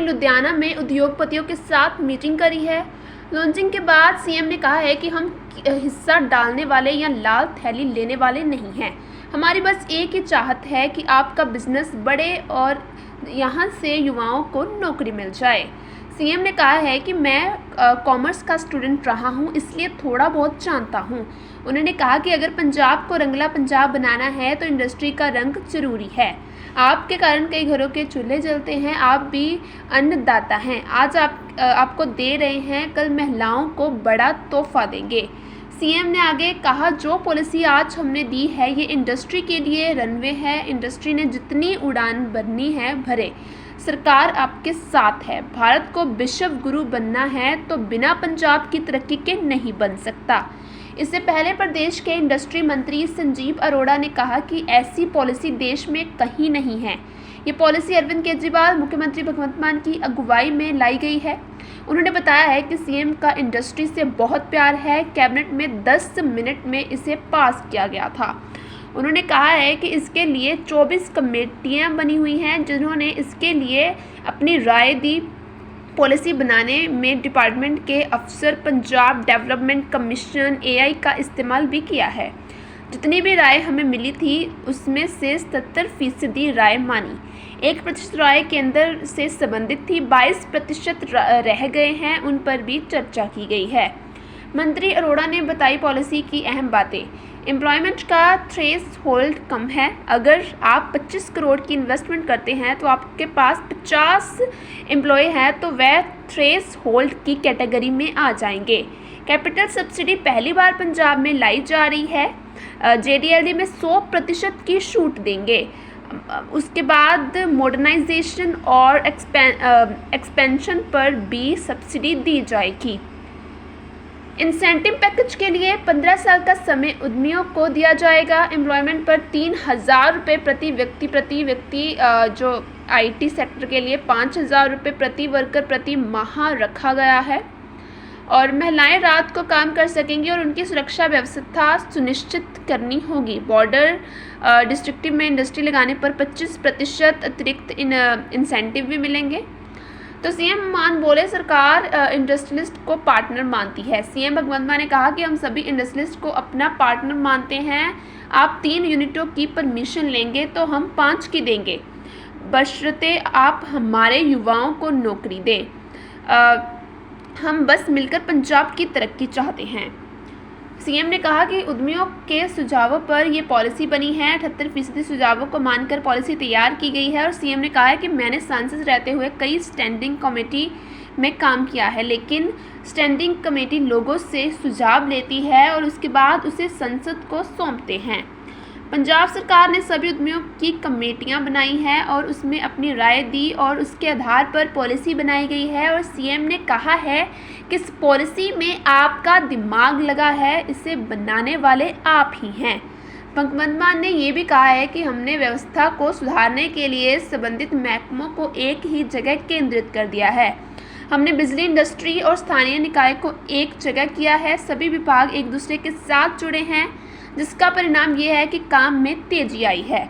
लुधियाना में उद्योगपतियों के साथ मीटिंग करी है। लॉन्चिंग के बाद सीएम ने कहा है कि हम हिस्सा डालने वाले या लाल थैली लेने वाले नहीं हैं। हमारी बस एक ही चाहत है कि आपका बिजनेस बढ़े और यहाँ से युवाओं को नौकरी मिल जाए। सीएम ने कहा है कि मैं कॉमर्स का स्टूडेंट रहा हूँ, इसलिए थोड़ा बहुत जानता हूँ। उन्होंने कहा कि अगर पंजाब को रंगला पंजाब बनाना है तो इंडस्ट्री का रंग जरूरी है। आपके कारण कई घरों के चूल्हे जलते हैं, आप भी अन्नदाता हैं। आज आपको दे रहे हैं, कल महिलाओं को बड़ा तोहफा देंगे। सीएम ने आगे कहा, जो पॉलिसी आज हमने दी है ये इंडस्ट्री के लिए रनवे है। इंडस्ट्री ने जितनी उड़ान भरनी है भरे, सरकार आपके साथ है। भारत को विश्व गुरु बनना है तो बिना पंजाब की तरक्की के नहीं बन सकता। इससे पहले प्रदेश के इंडस्ट्री मंत्री संजीव अरोड़ा ने कहा कि ऐसी पॉलिसी देश में कहीं नहीं है। ये पॉलिसी अरविंद केजरीवाल मुख्यमंत्री भगवंत मान की अगुवाई में लाई गई है। उन्होंने बताया है कि सीएम का इंडस्ट्री से बहुत प्यार है। कैबिनेट में 10 मिनट में इसे पास किया गया था। उन्होंने कहा है कि इसके लिए 24 कमेटियां बनी हुई हैं जिन्होंने इसके लिए अपनी राय दी। पॉलिसी बनाने में डिपार्टमेंट के अफसर, पंजाब डेवलपमेंट कमीशन, एआई का इस्तेमाल भी किया है। जितनी भी राय हमें मिली थी उसमें से 70% राय मानी, 1% राय केंद्र से संबंधित थी, 22% रह गए हैं, उन पर भी चर्चा की गई है। मंत्री अरोड़ा ने बताई पॉलिसी की अहम बातें। एम्प्लॉयमेंट का थ्रेस होल्ड कम है। अगर आप 25 करोड़ की इन्वेस्टमेंट करते हैं तो आपके पास 50 एम्प्लॉय हैं तो वह थ्रेस होल्ड की कैटेगरी में आ जाएंगे। कैपिटल सब्सिडी पहली बार पंजाब में लाई जा रही है। जेडीएलडी में 100% की छूट देंगे। उसके बाद मॉडर्नाइजेशन और एक्सपेंशन पर भी सब्सिडी दी जाएगी। इंसेंटिव पैकेज के लिए 15 साल का समय उद्यमियों को दिया जाएगा। एम्प्लॉयमेंट पर 3,000 रुपये प्रति व्यक्ति जो आईटी सेक्टर के लिए 5,000 रुपये प्रति वर्कर प्रति माह रखा गया है। और महिलाएं रात को काम कर सकेंगी और उनकी सुरक्षा व्यवस्था सुनिश्चित करनी होगी। बॉर्डर डिस्ट्रिक्ट में इंडस्ट्री लगाने पर 25% अतिरिक्त इंसेंटिव भी मिलेंगे। तो सीएम मान बोले, सरकार इंडस्ट्रियलिस्ट को पार्टनर मानती है। सीएम भगवंत मान ने कहा कि हम सभी इंडस्ट्रियलिस्ट को अपना पार्टनर मानते हैं। आप 3 यूनिटों की परमिशन लेंगे तो हम 5 की देंगे, बशर्ते आप हमारे युवाओं को नौकरी दें। हम बस मिलकर पंजाब की तरक्की चाहते हैं। सीएम ने कहा कि उद्यमियों के सुझावों पर यह पॉलिसी बनी है। 78% सुझावों को मानकर पॉलिसी तैयार की गई है। और सीएम ने कहा है कि मैंने सांसद रहते हुए कई स्टैंडिंग कमेटी में काम किया है, लेकिन स्टैंडिंग कमेटी लोगों से सुझाव लेती है और उसके बाद उसे संसद को सौंपते हैं। पंजाब सरकार ने सभी उद्यमियों की कमेटियां बनाई हैं और उसमें अपनी राय दी और उसके आधार पर पॉलिसी बनाई गई है। और सीएम ने कहा है कि इस पॉलिसी में आपका दिमाग लगा है, इसे बनाने वाले आप ही हैं। भगवंत मान ने ये भी कहा है कि हमने व्यवस्था को सुधारने के लिए संबंधित महकमों को एक ही जगह केंद्रित कर दिया है। हमने बिजली इंडस्ट्री और स्थानीय निकाय को एक जगह किया है। सभी विभाग एक दूसरे के साथ जुड़े हैं, जिसका परिणाम ये है कि काम में तेजी आई है।